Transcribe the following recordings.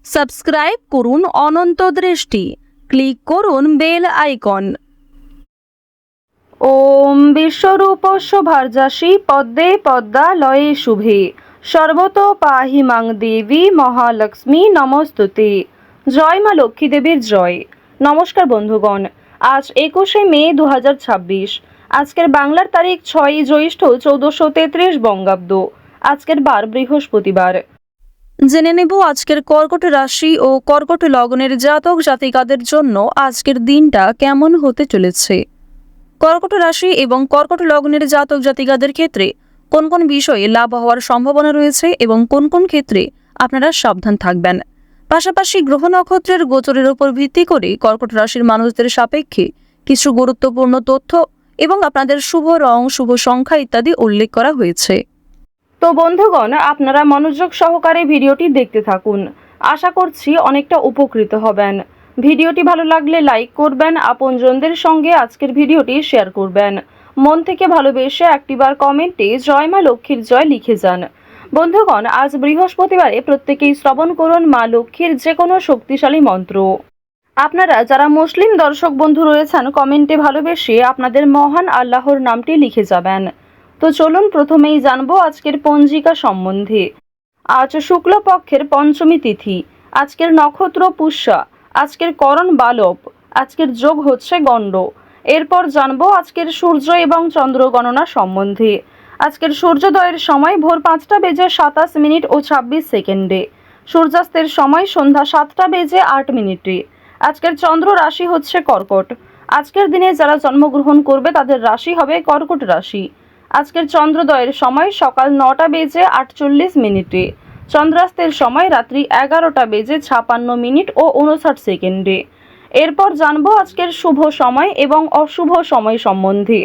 Subscribe করুন অনন্ত দৃষ্টি, click করুন বেল আইকন। ওম বিশ্বরূপস্য ভার্যাসি পদ্মে পদ্মালয়ে শুভে সর্বত পাহি মাং দেবী মহালক্ষ্মী নমস্তুতে। জয় মা লক্ষ্মী দেবীর জয়। নমস্কার বন্ধুগণ, আজ 21শে মে 2026। আজকের বাংলার তারিখ 6ই জ্যৈষ্ঠ 1433 বঙ্গাব্দ। আজকের বার বৃহস্পতিবার। জেনে নেব আজকের কর্কট রাশি ও কর্কট লগ্নের জাতক জাতিকাদের জন্য আজকের দিনটা কেমন হতে চলেছে। কর্কট রাশি এবং কর্কট লগ্নের জাতক জাতিকাদের ক্ষেত্রে কোন কোন বিষয়ে লাভ হওয়ার সম্ভাবনা রয়েছে এবং কোন কোন ক্ষেত্রে আপনারা সাবধান থাকবেন। পাশাপাশি গ্রহ নক্ষত্রের গোচরের উপর ভিত্তি করে কর্কট রাশির মানুষদের সাপেক্ষে কিছু গুরুত্বপূর্ণ তথ্য এবং আপনাদের শুভ রং, শুভ সংখ্যা ইত্যাদি উল্লেখ করা হয়েছে। তো বন্ধুগণ, আপনারা মনোযোগ সহকারে ভিডিওটি দেখতে থাকুন। আশা করছি অনেকটা উপকৃত হবেন। ভিডিওটি ভালো লাগলে লাইক করবেন, আপনজনদের সঙ্গে আজকের ভিডিওটি শেয়ার করবেন। মন থেকে ভালোবেসে একটিবার কমেন্টে জয় মা লক্ষ্মীর জয় লিখে যান। বন্ধুগণ, আজ বৃহস্পতিবারে প্রত্যেকেই শ্রবণ করুন মা লক্ষ্মীর যে কোনো শক্তিশালী মন্ত্র। আপনারা যারা মুসলিম দর্শক বন্ধু রয়েছেন, কমেন্টে ভালোবেসে আপনাদের মহান আল্লাহর নামটি লিখে যাবেন। তো চলুন প্রথমেই জানবো আজকের পঞ্জিকা সম্বন্ধে। আজ শুক্লপক্ষের পঞ্চমী তিথি, আজকের নক্ষত্র পুষ্যা, আজকের করণ বালব, আজকের যোগ হচ্ছে গণ্ড। এরপর জানবো আজকের সূর্য এবং চন্দ্র গণনা সম্বন্ধে। আজকের সূর্যোদয়ের সময় ভোর 5টা বেজে 27 মিনিট ও 26 সেকেন্ডে, সূর্যাস্তের সময় সন্ধ্যা 7টা বেজে 8 মিনিটে। আজকের চন্দ্র রাশি হচ্ছে কর্কট। আজকের দিনে যারা জন্মগ্রহণ করবে তাদের রাশি হবে কর্কট রাশি। আজকের চন্দ্রোদয়ের সময় সকাল 9টা বেজে 48 মিনিটে, চন্দ্রাস্তের সময় রাত্রি 11টা বেজে 56 মিনিট ও 59 সেকেন্ডে। এরপর জানবো আজকের শুভ সময় এবং অশুভ সময় সম্বন্ধে।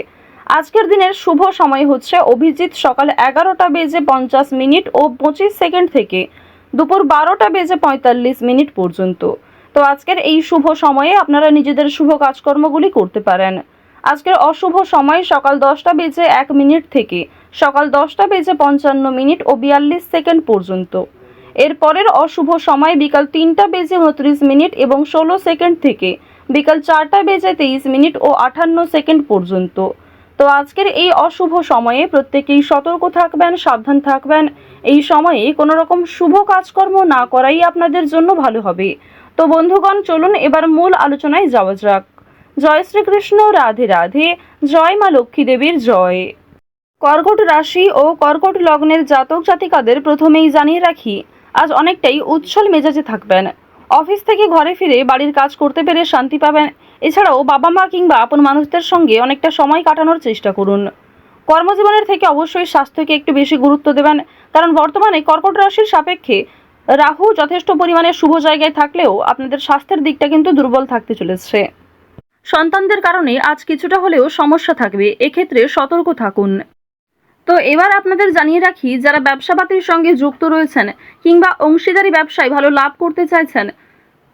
আজকের দিনের শুভ সময় হচ্ছে অভিজিৎ সকাল 11টা বেজে 50 মিনিট ও 25 সেকেন্ড থেকে দুপুর 12টা বেজে 45 মিনিট পর্যন্ত। তো আজকের এই শুভ সময়ে আপনারা নিজেদের শুভ কাজকর্মগুলি করতে পারেন। আজকের অশুভ সময় সকাল 10টা বেজে 1 মিনিট থেকে সকাল 10টা বেজে 55 মিনিট ও 42 সেকেন্ড পর্যন্ত। এরপরের অশুভ সময় বিকাল 3টা বেজে 29 মিনিট এবং 16 সেকেন্ড থেকে বিকাল 4টা বেজে 23 মিনিট ও 58 সেকেন্ড পর্যন্ত। তো আজকের এই অশুভ সময়ে প্রত্যেকেই সতর্ক থাকবেন, সাবধান থাকবেন। এই সময়ে কোনো রকম শুভ কাজকর্ম না করাই আপনাদের জন্য ভালো হবে। তো বন্ধুগণ, চলুন এবার মূল আলোচনায় যাওয়া যাক। জয় শ্রীকৃষ্ণ, রাধে রাধে, জয় মা লক্ষ্মী দেবীর জয়। কর্কট রাশি ও কর্কট লগ্নের জাতক জাতিকাদের প্রথমেই জানিয়ে রাখি, আজ অনেকটাই উচ্ছল মেজাজে থাকবেন। অফিস থেকে ঘরে ফিরে বাড়ির কাজ করতে পেরে শান্তি পাবেন। এছাড়াও বাবা মা কিংবা আপন মানুষদের সঙ্গে অনেকটা সময় কাটানোর চেষ্টা করুন। কর্মজীবনের থেকে অবশ্যই স্বাস্থ্যকে একটু বেশি গুরুত্ব দেবেন, কারণ বর্তমানে কর্কট রাশির সাপেক্ষে রাহু যথেষ্ট পরিমাণে শুভ জায়গায় থাকলেও আপনাদের স্বাস্থ্যের দিকটা কিন্তু দুর্বল থাকতে চলেছে। সন্তানদের কারণে আজ কিছুটা হলেও সমস্যা থাকবে, এক্ষেত্রে সতর্ক থাকুন। তো এবার আপনাদের জানিয়ে রাখি, যারা ব্যবসাপাতির সঙ্গে যুক্ত রয়েছেন কিংবা অংশীদারি ব্যবসায় ভালো লাভ করতে চাইছেন,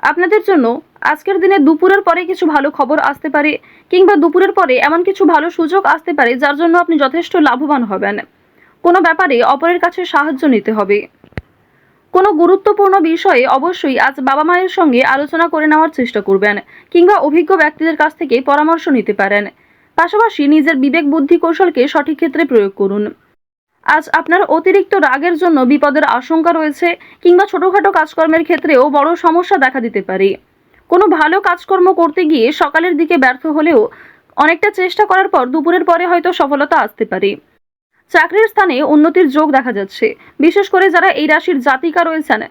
আপনাদের জন্য আজকের দিনে দুপুরের পরে কিছু ভালো খবর আসতে পারে কিংবা দুপুরের পরে এমন কিছু ভালো সুযোগ আসতে পারে যার জন্য আপনি যথেষ্ট লাভবান হবেন। কোনো ব্যাপারে অপরের কাছে সাহায্য নিতে হবে। কোনো গুরুত্বপূর্ণ বিষয়ে অবশ্যই আজ বাবা মায়ের সঙ্গে আলোচনা করে নেওয়ার চেষ্টা করবেন কিংবা অভিজ্ঞ ব্যক্তিদের কাছ থেকে পরামর্শ নিতে পারেন। পাশাপাশি নিজের বিবেক বুদ্ধি কৌশলকে সঠিক ক্ষেত্রে প্রয়োগ করুন। আজ আপনার অতিরিক্ত রাগের জন্য বিপদের আশঙ্কা রয়েছে কিংবা ছোটখাটো কাজকর্মের ক্ষেত্রেও বড় সমস্যা দেখা দিতে পারে। কোনো ভালো কাজকর্ম করতে গিয়ে সকালের দিকে ব্যর্থ হলেও অনেকটা চেষ্টা করার পর দুপুরের পরে হয়তো সফলতা আসতে পারে। চাকরির স্থানে উন্নতির যোগ দেখা যাচ্ছে। বিশেষ করে যারা এই রাশির জাতিকা রয়েছেন,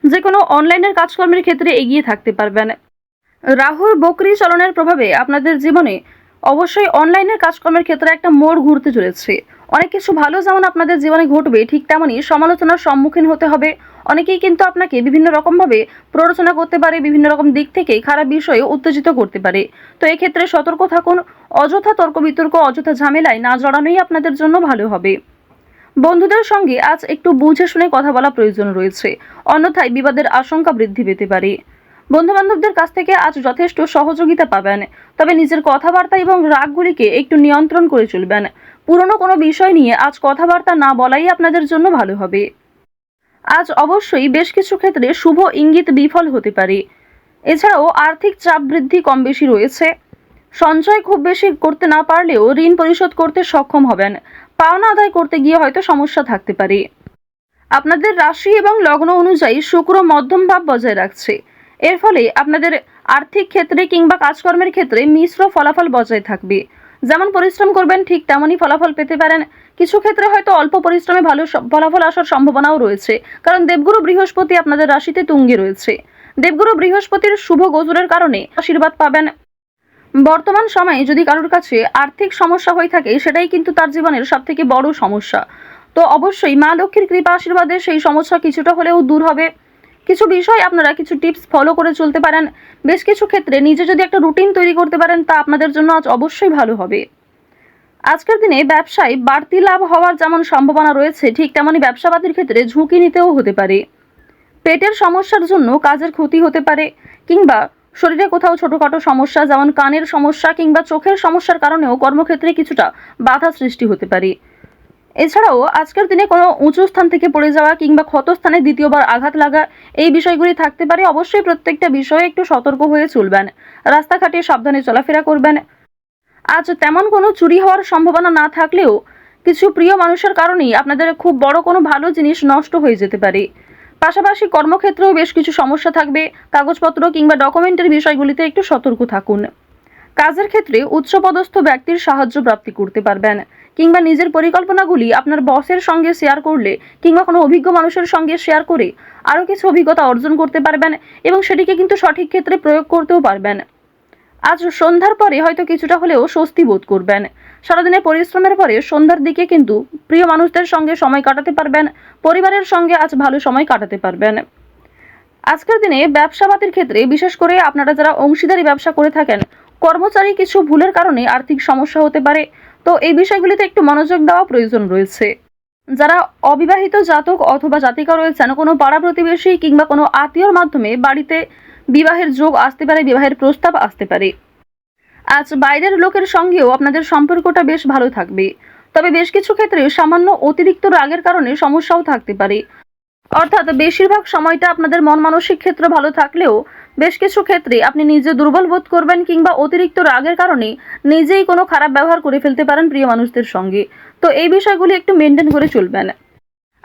যে কোনো অনলাইনের কাজকর্মের ক্ষেত্রে এগিয়ে থাকতে পারবেন। রাহুর বকরি চলনের প্রভাবে আপনাদের জীবনে অবশ্যই অনলাইনের কাজকর্মের ক্ষেত্রে একটা মোড় ঘুরতে চলেছে। অনেক কিছু ভালো যেমন আপনাদের জীবনে ঘটবে, ঠিক তেমনই সমালোচনার সম্মুখীন হতে হবে। অনেকেই কিন্তু আপনাকে বিভিন্ন রকমভাবে প্ররোচনা করতে পারে, বিভিন্ন রকম দিক থেকে খারাপ বিষয়ে উত্তেজিত করতে পারে। তো এক্ষেত্রে সতর্ক থাকুন। অযথা তর্ক বিতর্ক, অযথা ঝামেলায় না জড়ানোই আপনাদের জন্য ভালো হবে। বন্ধুদের সঙ্গে আজ একটু বুঝে শুনে কথা বলা প্রয়োজন রয়েছে, অন্যথায় বিবাদের আশঙ্কা বৃদ্ধি পেতে পারে। বন্ধুবান্ধবদের কাছ থেকে আজ যথেষ্ট সহযোগিতা পাবেন, তবে নিজের কথাবার্তা এবং রাগগুলিকে একটু নিয়ন্ত্রণ করে চলবেন। পুরনো কোনো বিষয় নিয়ে আজ কথাবার্তা না বলাই আপনাদের জন্য ভালো হবে। আজ অবশ্যই বেশ কিছু ক্ষেত্রে শুভ ইঙ্গিত বিফল হতে পারে। এছাড়াও আর্থিক চাপ বৃদ্ধি কম বেশি রয়েছে। সঞ্চয় খুব বেশি করতে না পারলেও ঋণ পরিশোধ করতে সক্ষম হবেন। পাওনা আদায় করতে গিয়ে হয়তো সমস্যা থাকতে পারে। আপনাদের রাশি এবং লগ্ন অনুযায়ী শুক্র মধ্যম ভাব বজায় রাখছে। এর ফলে আপনাদের আর্থিক ক্ষেত্রে কিংবা কাজকর্মের ক্ষেত্রে মিশ্র ফলাফল বজায় থাকবে। যেমন পরিশ্রম করবেন ঠিক তেমনই ফলাফল পেতে পারেন। কিছু ক্ষেত্রে হয়তো অল্প পরিশ্রমে ভালো ফলাফল আসার সম্ভাবনাও রয়েছে, কারণ দেবগুরু বৃহস্পতি আপনাদের রাশিতে তুঙ্গে রয়েছে। দেবগুরু বৃহস্পতির শুভ গোচরের কারণে আশীর্বাদ পাবেন। বর্তমান সময়ে যদি কারোর কাছে আর্থিক সমস্যা হয়ে থাকে, সেটাই কিন্তু তার জীবনের সবথেকে বড় সমস্যা। তো অবশ্যই মা লক্ষ্মীর কৃপা আশীর্বাদে সেই সমস্যা কিছুটা হলেও দূর হবে। কিছু বিষয় আপনারা কিছু টিপস ফলো করে চলতে পারেন। বেশ কিছু ক্ষেত্রে নিজে যদি একটা রুটিন তৈরি করতে পারেন, তা আপনাদের জন্য আজ অবশ্যই ভালো হবে। আজকের দিনে ব্যবসায় বাড়তি লাভ হওয়ার যেমন সম্ভাবনা রয়েছে, ঠিক তেমনই ব্যবসাবাদীর ক্ষেত্রে ঝুঁকি নিতেও হতে পারে। পেটের সমস্যার জন্য কাজের ক্ষতি হতে পারে, কিংবা শরীরে কোথাও ছোটখাটো সমস্যা যেমন কানের সমস্যা কিংবা চোখের সমস্যার কারণেও কর্মক্ষেত্রে কিছুটা বাধা সৃষ্টি হতে পারে। এছাড়াও আজকের দিনে কোনো উঁচু স্থান থেকে পড়ে যাওয়া কিংবা ক্ষতস্থানে দ্বিতীয়বার আঘাত লাগা, এই বিষয়গুলি থাকতে পারে। অবশ্যই প্রত্যেকটা বিষয়ে একটু সতর্ক হয়ে চলবেন। রাস্তাঘাটে সাবধানে চলাফেরা করবেন। আজ তেমন কোনো চুরি হওয়ার সম্ভাবনা না থাকলেও কিছু প্রিয় মানুষের কারণেই আপনাদের খুব বড় কোনো ভালো জিনিস নষ্ট হয়ে যেতে পারে। পাশাপাশি কর্মক্ষেত্রেও বেশ কিছু সমস্যা থাকবে। কাগজপত্র কিংবা ডকুমেন্টের বিষয়গুলিতে একটু সতর্ক থাকুন। কাজের ক্ষেত্রে উচ্চপদস্থ ব্যক্তির সাহায্য প্রাপ্তি করতে পারবেন, কিংবা নিজের পরিকল্পনাগুলি আপনার বসের সঙ্গে শেয়ার করলে কিংবা কোনো অভিজ্ঞ মানুষের সঙ্গে শেয়ার করে আরও কিছু অভিজ্ঞতা অর্জন করতে পারবেন এবং সেটিকে কিন্তু সঠিক ক্ষেত্রে প্রয়োগ করতেও পারবেন। আজ সন্ধ্যার পরে হয়তো কিছুটা হলেও স্বস্তি বোধ করবেন। সারাদিনের পরিশ্রমের পরে সন্ধ্যার দিকে কিন্তু প্রিয় মানুষদের সঙ্গে সময় কাটাতে পারবেন। পরিবারের সঙ্গে আজ ভালো সময় কাটাতে পারবেন। আজকের দিনে ব্যবসাবাদীর ক্ষেত্রে বিশেষ করে আপনারা যারা অংশীদারি ব্যবসা করে থাকেন, কর্মচারী কিছু ভুলের কারণে আর্থিক সমস্যা হতে পারে। তো এই বিষয়গুলিতে একটু মনোযোগ দেওয়া প্রয়োজন রয়েছে। যারা অবিবাহিত জাতক অথবা জাতিকা রয়েছেন, কোনো পাড়া প্রতিবেশী কিংবা কোনো আত্মীয়র মাধ্যমে বাড়িতে বিবাহের যোগ আসতে পারে, বিবাহের প্রস্তাব আসতে পারে। আজ বাইরের লোকের সঙ্গেও আপনাদের সম্পর্কটা বেশ ভালো থাকবে। তবে বেশ কিছু ক্ষেত্রে সামান্য অতিরিক্ত রাগের কারণে সমস্যাও থাকতে পারে। অর্থাৎ বেশিরভাগ সময়টা আপনাদের মন মানসিক ক্ষেত্র ভালো থাকলেও বেশ কিছু ক্ষেত্রে আপনি নিজে দুর্বল বোধ করবেন, কিংবা অতিরিক্ত রাগের কারণে নিজেই কোনো খারাপ ব্যবহার করে ফেলতে পারেন প্রিয় মানুষদের সঙ্গে। তো এই বিষয়গুলি একটু মেনটেন করে চলবেন।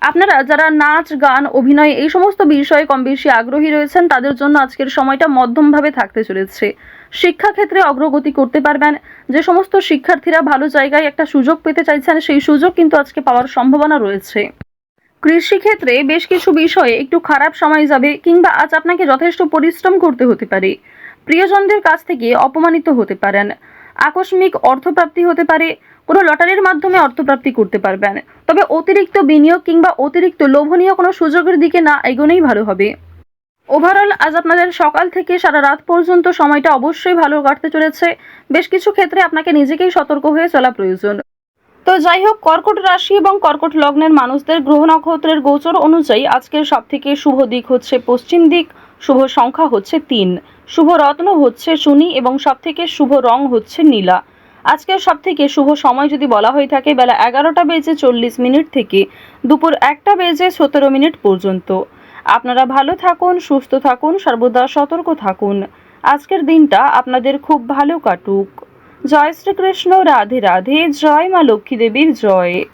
আপনারা যারা নাচ, গান, অভিনয় এই সমস্ত বিষয়ে কম বেশি আগ্রহী রয়েছেন, তাদের জন্য আজকের সময়টা মধ্যমভাবে থাকতে চলেছে। শিক্ষাক্ষেত্রে অগ্রগতি করতে পারবেন। যে সমস্ত শিক্ষার্থীরা ভালো জায়গায় একটা সুযোগ পেতে চাইছেন, সেই সুযোগ কিন্তু আজকে পাওয়ার সম্ভাবনা রয়েছে। কৃষিক্ষেত্রে বেশ কিছু বিষয়ে একটু খারাপ সময় যাবে, কিংবা আজ আপনাকে যথেষ্ট পরিশ্রম করতে হতে পারে। প্রিয়জনদের কাছ থেকে অপমানিত হতে পারেন। আকস্মিক অর্থপ্রাপ্তি হতে পারে। কোনো লটারির মাধ্যমে অর্থপ্রাপ্তি করতে পারবেন। তবে অতিরিক্ত বিনিয়োগ কিংবা অতিরিক্ত লোভনীয় কোনো সুযোগের দিকে না এগোনোই ভালো হবে। ওভারঅল আজ আপনাদের সকাল থেকে সারা রাত পর্যন্ত সময়টা অবশ্যই ভালো কাটতে চলেছে। বেশ কিছু ক্ষেত্রে আপনাকে নিজেকেই সতর্ক হয়ে চলা প্রয়োজন। তো যাই হোক, কর্কট রাশি এবং কর্কট লগ্নের মানুষদের গ্রহ নক্ষত্রের গোচর অনুযায়ী আজকের সবথেকে শুভ দিক হচ্ছে পশ্চিম দিক, শুভ সংখ্যা হচ্ছে 3, শুভ রত্ন হচ্ছে শনি এবং সবথেকে শুভ রং হচ্ছে নীলা। আজকের সবথেকে শুভ সময় যদি বলা হয়ে থাকে, বেলা 11:40 থেকে দুপুর 1:17 পর্যন্ত। আপনারা ভালো থাকুন, সুস্থ থাকুন, সর্বদা সতর্ক থাকুন। আজকের দিনটা আপনাদের খুব ভালো কাটুক। জয় শ্রীকৃষ্ণ, রাধে রাধে, জয় মা লক্ষ্মী দেবীর জয়।